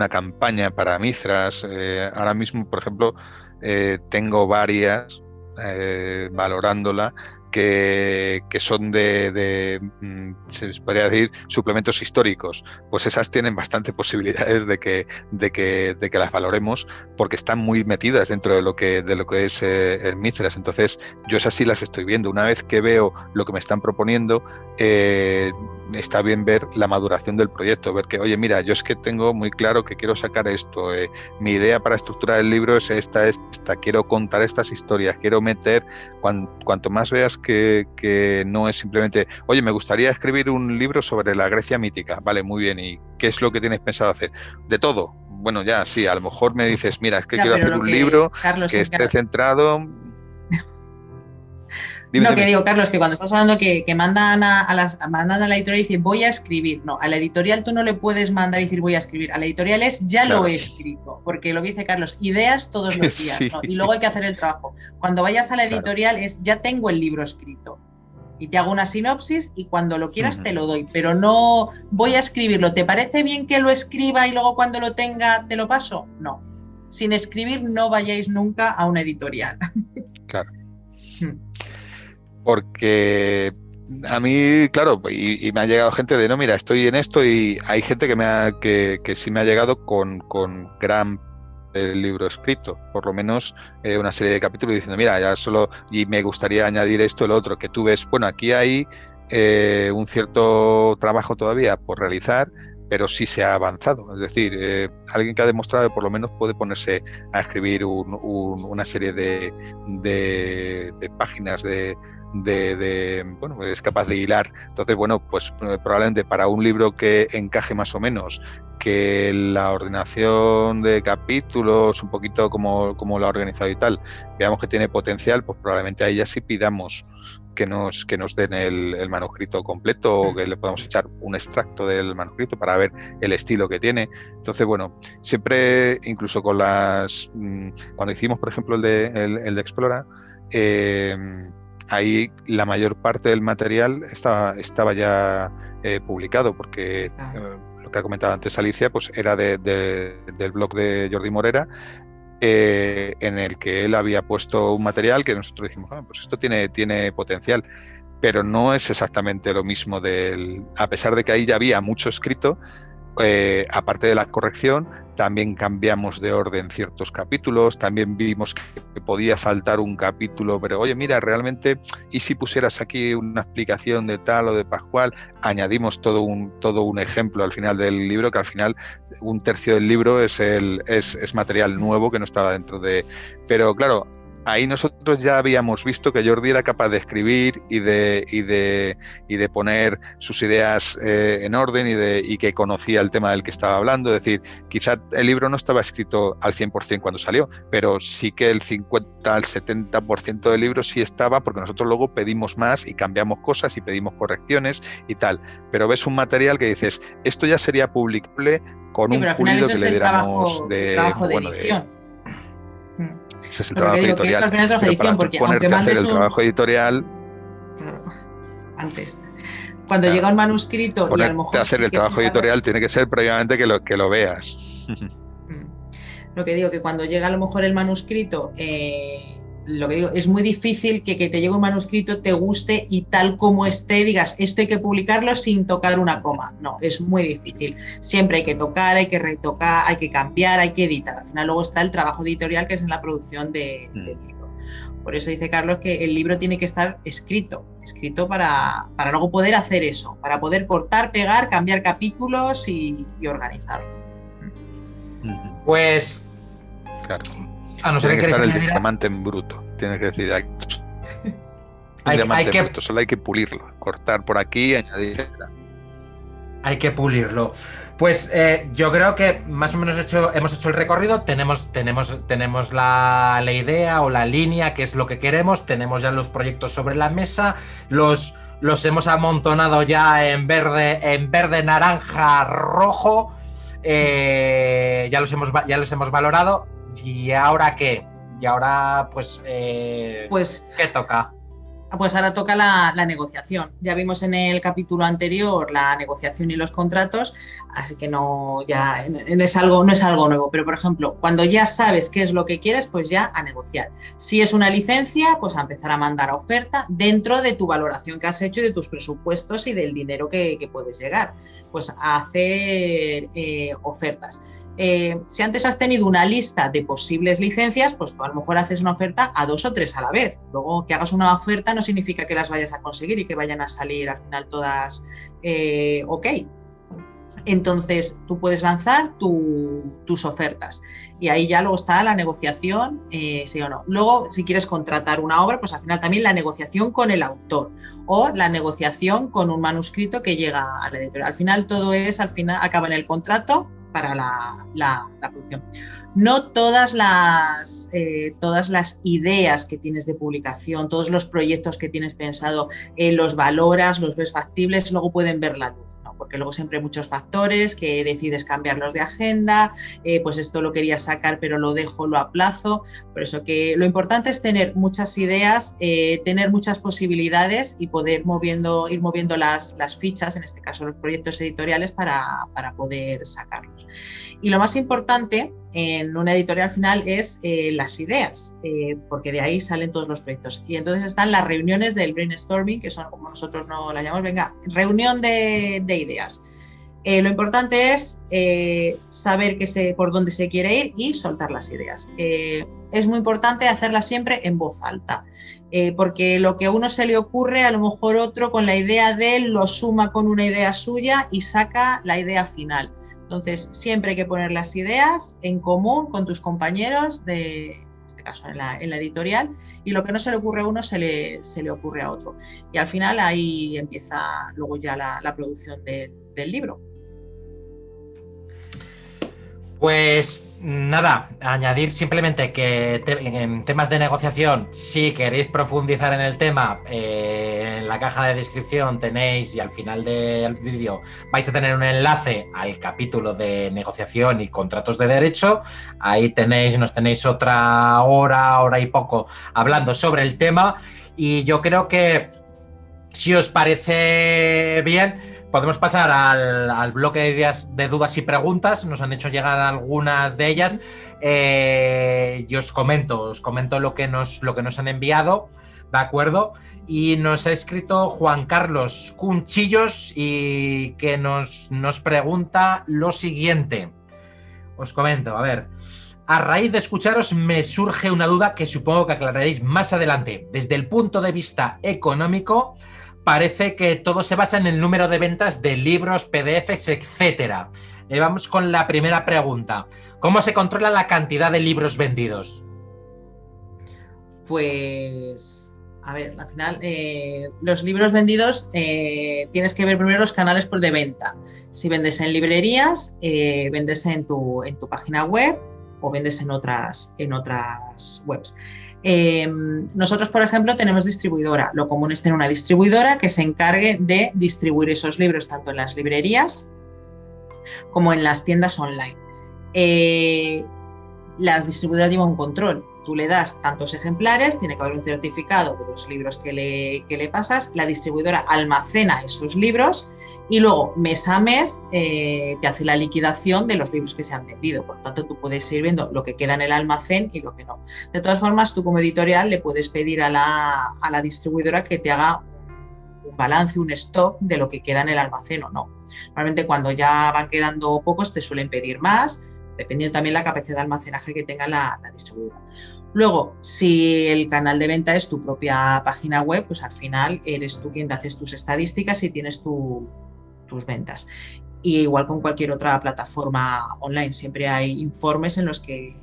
campaña para Mithras. Ahora mismo, por ejemplo, tengo varias valorándola que son se podría decir, suplementos históricos. Pues esas tienen bastante posibilidades de que las valoremos, porque están muy metidas dentro de lo que es el Mithras. Entonces, yo esas sí las estoy viendo. Una vez que veo lo que me están proponiendo, está bien ver la maduración del proyecto, ver que, oye, mira, yo es que tengo muy claro que quiero sacar esto, mi idea para estructurar el libro es esta, quiero contar estas historias, quiero meter, cuanto más veas que no es simplemente, oye, me gustaría escribir un libro sobre la Grecia mítica, vale, muy bien, ¿y qué es lo que tienes pensado hacer? De todo. Bueno, ya, sí, a lo mejor me dices, mira, es que quiero hacer un libro, Carlos, que esté centrado... Dime. Que digo, Carlos, que cuando estás hablando que mandan a la editorial y dicen voy a escribir, no, a la editorial tú no le puedes mandar y decir voy a escribir, a la editorial es claro, lo he escrito, porque lo que dice Carlos, ideas todos los días, sí. ¿no? Y luego hay que hacer el trabajo. Cuando vayas a la editorial es ya tengo el libro escrito y te hago una sinopsis y cuando lo quieras te lo doy, pero no voy a escribirlo. ¿Te parece bien que lo escriba y luego cuando lo tenga te lo paso? No. Sin escribir no vayáis nunca a una editorial. Claro. Porque a mí, claro, y me ha llegado gente de, no, mira, estoy en esto, y hay gente que sí me ha llegado con gran del libro escrito, por lo menos una serie de capítulos diciendo, mira, ya solo, y me gustaría añadir esto, el otro, que tú ves, bueno, aquí hay un cierto trabajo todavía por realizar, pero sí se ha avanzado. Es decir, alguien que ha demostrado que por lo menos puede ponerse a escribir una serie de páginas bueno, es capaz de hilar. Entonces, bueno, pues probablemente para un libro que encaje más o menos, que la ordenación de capítulos, un poquito como lo ha organizado y tal, veamos que tiene potencial, pues probablemente a ella sí pidamos que nos den el manuscrito completo, o que le podamos echar un extracto del manuscrito para ver el estilo que tiene. Entonces, bueno, siempre, incluso con cuando hicimimos, por ejemplo, el de Explora, ahí la mayor parte del material estaba ya publicado, porque lo que ha comentado antes Alicia, pues era del blog de Jordi Morera, en el que él había puesto un material que nosotros dijimos, pues esto tiene potencial, pero no es exactamente lo mismo a pesar de que ahí ya había mucho escrito, aparte de la corrección, también cambiamos de orden ciertos capítulos, también vimos que podía faltar un capítulo, pero oye, mira, realmente, y si pusieras aquí una explicación de tal o de pascual, añadimos todo un ejemplo al final del libro, que al final un tercio del libro es material nuevo que no estaba dentro de... Pero claro, ahí nosotros ya habíamos visto que Jordi era capaz de escribir y de poner sus ideas en orden, y que conocía el tema del que estaba hablando. Es decir, quizá el libro no estaba escrito al 100% cuando salió, pero sí que el 50 al 70% del libro sí estaba, porque nosotros luego pedimos más y cambiamos cosas y pedimos correcciones y tal. Pero ves un material que dices, esto ya sería publicable con un pulido que le diéramos trabajo de edición. Ese es el trabajo editorial. Que eso al final es trabajo de edición, porque aunque mandes el trabajo editorial... Claro, antes. Cuando llega un manuscrito y a lo mejor... hacer el trabajo editorial tiene que ser previamente que lo veas. Lo que digo, que cuando llega a lo mejor el manuscrito, lo que digo, es muy difícil que te llegue un manuscrito, te guste y tal como esté, digas, esto hay que publicarlo sin tocar una coma. No, es muy difícil. Siempre hay que tocar, hay que retocar, hay que cambiar, hay que editar. Al final luego está el trabajo editorial, que es en la producción del libro. Por eso dice Carlos que el libro tiene que estar escrito para luego poder hacer eso, para poder cortar, pegar, cambiar capítulos y organizarlo. Pues... Claro. A no ser tiene que estar el diamante en bruto. Tienes que decir, diamante en bruto, solo hay que pulirlo, cortar por aquí, añadir. Hay que pulirlo. Pues yo creo que más o menos hemos hecho el recorrido, tenemos la idea o la línea, que es lo que queremos, tenemos ya los proyectos sobre la mesa, los hemos amontonado ya en verde, naranja, rojo, ya los hemos valorado. ¿Y ahora qué? Y ahora, pues ¿qué toca? Pues ahora toca la negociación. Ya vimos en el capítulo anterior la negociación y los contratos, así que no es algo nuevo. Pero, por ejemplo, cuando ya sabes qué es lo que quieres, pues ya a negociar. Si es una licencia, pues a empezar a mandar a oferta dentro de tu valoración que has hecho y de tus presupuestos y del dinero que puedes llegar. Pues a hacer ofertas. Si antes has tenido una lista de posibles licencias, pues tú a lo mejor haces una oferta a 2 o 3 a la vez. Luego, que hagas una oferta no significa que las vayas a conseguir y que vayan a salir al final todas ok. Entonces tú puedes lanzar tus ofertas y ahí ya luego está la negociación, sí o no. Luego, si quieres contratar una obra, pues al final también la negociación con el autor o la negociación con un manuscrito que llega a la editorial. Al final todo acaba en el contrato para la producción. No todas las ideas que tienes de publicación, todos los proyectos que tienes pensado, los valoras, los ves factibles, luego pueden ver la luz, ¿no? Porque luego siempre hay muchos factores que decides cambiarlos de agenda, pues esto lo quería sacar pero lo dejo, lo aplazo. Por eso que lo importante es tener muchas ideas, tener muchas posibilidades y poder ir moviendo las fichas, en este caso los proyectos editoriales, para poder sacarlos. Y lo más importante en una editorial final es las ideas, porque de ahí salen todos los proyectos. Y entonces están las reuniones del brainstorming, que son, como nosotros no la llamamos, reunión de ideas. Lo importante es saber por dónde se quiere ir y soltar las ideas. es muy importante hacerla siempre en voz alta, porque lo que a uno se le ocurre, a lo mejor otro con la idea de él lo suma con una idea suya y saca la idea final. Entonces, siempre hay que poner las ideas en común con tus compañeros, en este caso en la editorial, y lo que no se le ocurre a uno se le ocurre a otro. Y al final ahí empieza luego ya la producción del libro. Pues nada, añadir simplemente que en temas de negociación, si queréis profundizar en el tema, en la caja de descripción tenéis, y al final del vídeo vais a tener un enlace al capítulo de negociación y contratos de derecho. Ahí nos tenéis otra hora y poco hablando sobre el tema, y yo creo que, si os parece bien, podemos pasar al bloque de ideas, de dudas y preguntas. Nos han hecho llegar algunas de ellas. Yo os comento lo que nos han enviado, ¿de acuerdo? Y nos ha escrito Juan Carlos Cunchillos y que nos pregunta lo siguiente. Os comento, a ver. A raíz de escucharos me surge una duda que supongo que aclararéis más adelante. Desde el punto de vista económico, parece que todo se basa en el número de ventas de libros, PDFs, etcétera. Vamos con la primera pregunta. ¿Cómo se controla la cantidad de libros vendidos? Pues, a ver, al final, los libros vendidos, tienes que ver primero los canales de venta. Si vendes en librerías, vendes en tu página web o vendes en otras webs. Nosotros, por ejemplo, tenemos distribuidora. Lo común es tener una distribuidora que se encargue de distribuir esos libros tanto en las librerías como en las tiendas online. Las distribuidoras llevan un control. Tú le das tantos ejemplares, tiene que haber un certificado de los libros que le pasas, la distribuidora almacena esos libros y luego mes a mes te hace la liquidación de los libros que se han vendido. Por lo tanto, tú puedes ir viendo lo que queda en el almacén y lo que no. De todas formas, tú como editorial le puedes pedir a la distribuidora que te haga un balance, un stock de lo que queda en el almacén o no. Normalmente cuando ya van quedando pocos te suelen pedir más, dependiendo también la capacidad de almacenaje que tenga la distribuidora. Luego, si el canal de venta es tu propia página web, pues al final eres tú quien te haces tus estadísticas y tienes tus ventas. Y igual con cualquier otra plataforma online, siempre hay informes en los que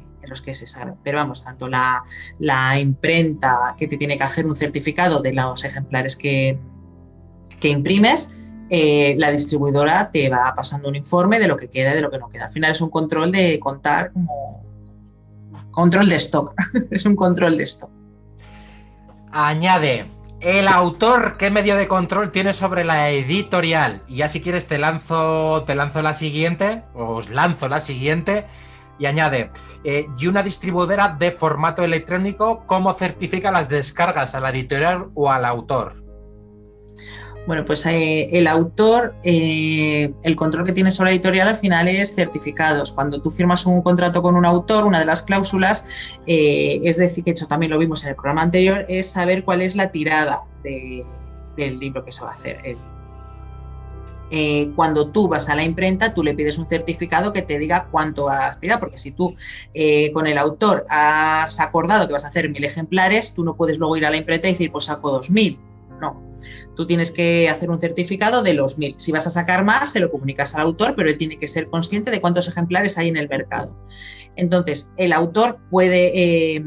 se sabe. Pero vamos, tanto la imprenta que te tiene que hacer un certificado de los ejemplares que imprimes, la distribuidora te va pasando un informe de lo que queda y de lo que no queda. Al final es un control de contar como control de stock. Es un control de stock. Añade, el autor, ¿qué medio de control tiene sobre la editorial? Y ya si quieres te lanzo la siguiente, o os lanzo la siguiente, y añade, y una distribuidora de formato electrónico, ¿cómo certifica las descargas a la editorial o al autor? Bueno, pues el autor, el control que tiene sobre la editorial al final es certificados. Cuando tú firmas un contrato con un autor, una de las cláusulas, es decir, que eso también lo vimos en el programa anterior, es saber cuál es la tirada del libro que se va a hacer. Cuando tú vas a la imprenta, tú le pides un certificado que te diga cuánto has tirado, porque si tú con el autor has acordado que vas a hacer 1000 ejemplares, tú no puedes luego ir a la imprenta y decir, pues saco 2000. No. Tú tienes que hacer un certificado de los 1000. Si vas a sacar más, se lo comunicas al autor, pero él tiene que ser consciente de cuántos ejemplares hay en el mercado. Entonces, el autor puede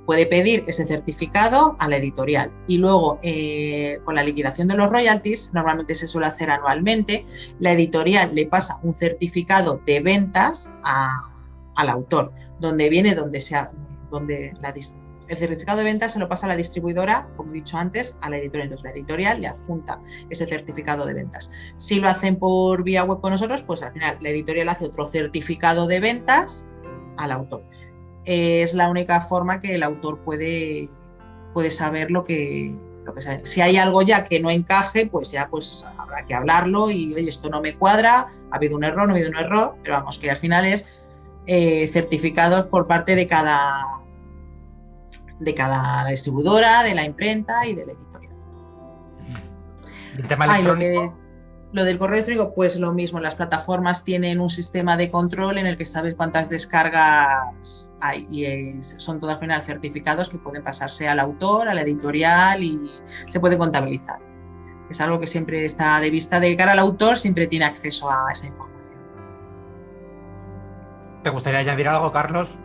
pedir ese certificado a la editorial y luego, con la liquidación de los royalties, normalmente se suele hacer anualmente, la editorial le pasa un certificado de ventas al autor, donde viene el certificado de venta se lo pasa a la distribuidora, como he dicho antes, a la editorial. Entonces, la editorial le adjunta ese certificado de ventas. Si lo hacen por vía web con nosotros, pues al final la editorial hace otro certificado de ventas al autor. Es la única forma que el autor puede saber lo que sabe. Si hay algo ya que no encaje, pues ya habrá que hablarlo y, oye, esto no me cuadra, ha habido un error, no ha habido un error, pero vamos, que al final es certificados por parte de cada distribuidora, de la imprenta y de la editorial. El tema electrónico. Lo del correo electrónico, pues lo mismo. Las plataformas tienen un sistema de control en el que sabes cuántas descargas hay y son todos al final certificados que pueden pasarse al autor, a la editorial y se puede contabilizar. Es algo que siempre está de vista de cara al autor, siempre tiene acceso a esa información. ¿Te gustaría añadir algo, Carlos?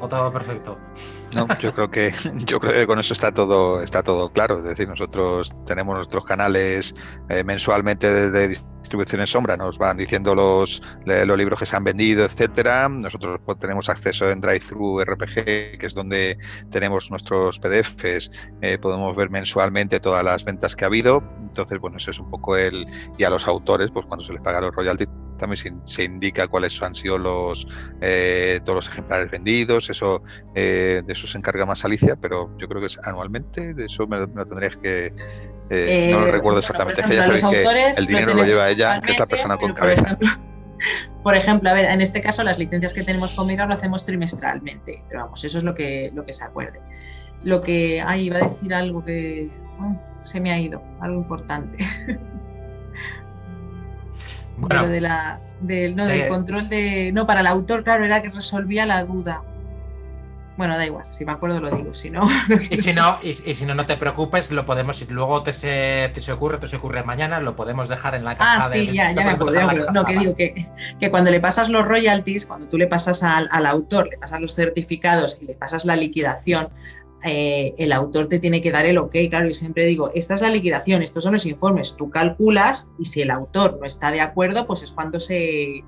¿O todo perfecto? No, yo creo que con eso está todo claro. Es decir, nosotros tenemos nuestros canales mensualmente de distribuciones sombra, nos van diciendo los libros que se han vendido, etcétera. Nosotros tenemos acceso en Drive-Thru RPG, que es donde tenemos nuestros PDFs, podemos ver mensualmente todas las ventas que ha habido. Entonces, bueno, eso es un poco y a los autores, pues cuando se les paga los royalties, también se indica cuáles han sido todos los ejemplares vendidos. Eso de eso se encarga más Alicia, pero yo creo que es anualmente. Eso me lo tendrías que no lo recuerdo exactamente. Bueno, por ejemplo, ya sabéis que el dinero lo lleva ella, que es la persona con cabeza. Por ejemplo, a ver, en este caso las licencias que tenemos con Mira lo hacemos trimestralmente, pero vamos, eso es lo que se acuerde. Lo que iba a decir algo que se me ha ido, algo importante. Bueno, del control para el autor, claro, era que resolvía la duda. Bueno, da igual, si me acuerdo lo digo, si no... Y si no, no te preocupes, lo podemos, si luego te se ocurre mañana, lo podemos dejar en la caja ya me acuerdo. No, que digo que cuando le pasas los royalties, cuando tú le pasas al autor, le pasas los certificados y le pasas la liquidación, el autor te tiene que dar el ok. Claro, yo siempre digo, esta es la liquidación, estos son los informes, tú calculas y si el autor no está de acuerdo, pues es cuando se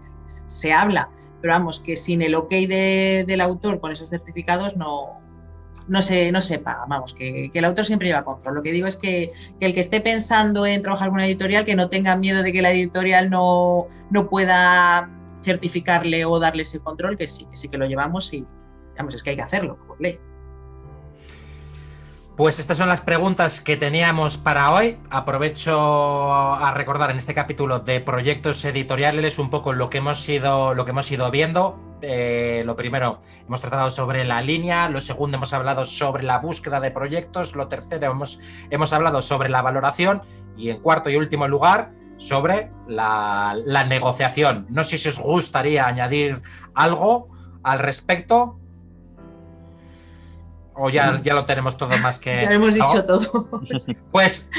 habla. Pero vamos, que sin el ok del autor con esos certificados no se paga. Vamos, que el autor siempre lleva control. Lo que digo es que el que esté pensando en trabajar con una editorial, que no tenga miedo de que la editorial no pueda certificarle o darle ese control, que sí que lo llevamos y vamos, es que hay que hacerlo por ley. Pues estas son las preguntas que teníamos para hoy. Aprovecho a recordar en este capítulo de proyectos editoriales un poco lo que hemos ido viendo. Lo primero, hemos tratado sobre la línea. Lo segundo, hemos hablado sobre la búsqueda de proyectos. Lo tercero, hemos hablado sobre la valoración. Y en cuarto y último lugar, sobre la negociación. No sé si os gustaría añadir algo al respecto. O ya lo tenemos todo más que... Ya lo hemos dicho todo. Pues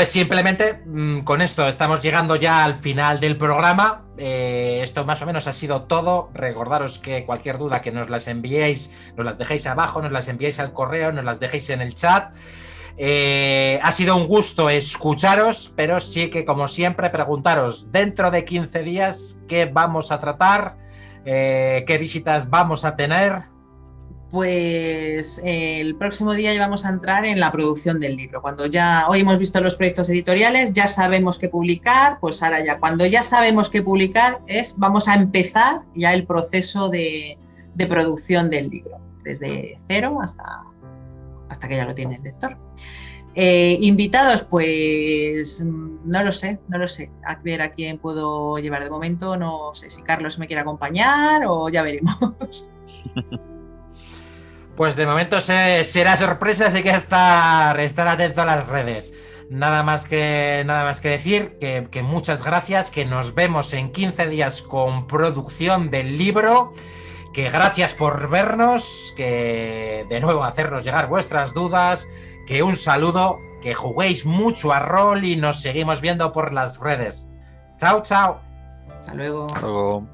simplemente con esto estamos llegando ya al final del programa. Esto más o menos ha sido todo. Recordaros que cualquier duda que nos las enviéis, nos las dejéis abajo, nos las enviéis al correo, nos las dejéis en el chat. Ha sido un gusto escucharos, pero sí que como siempre preguntaros dentro de 15 días qué vamos a tratar, qué visitas vamos a tener. Pues el próximo día ya vamos a entrar en la producción del libro. Hoy hemos visto los proyectos editoriales, ya sabemos qué publicar, pues ahora ya, cuando ya sabemos qué publicar, vamos a empezar ya el proceso de producción del libro, desde cero hasta que ya lo tiene el lector. Invitados, pues no lo sé, a ver a quién puedo llevar de momento, no sé si Carlos me quiere acompañar o ya veremos. Pues de momento será sorpresa, así que estar atento a las redes. Nada más que decir que muchas gracias, que nos vemos en 15 días con producción del libro, que gracias por vernos, que de nuevo hacernos llegar vuestras dudas, que un saludo, que juguéis mucho a rol y nos seguimos viendo por las redes. Chao, chao. Hasta luego. Hasta luego.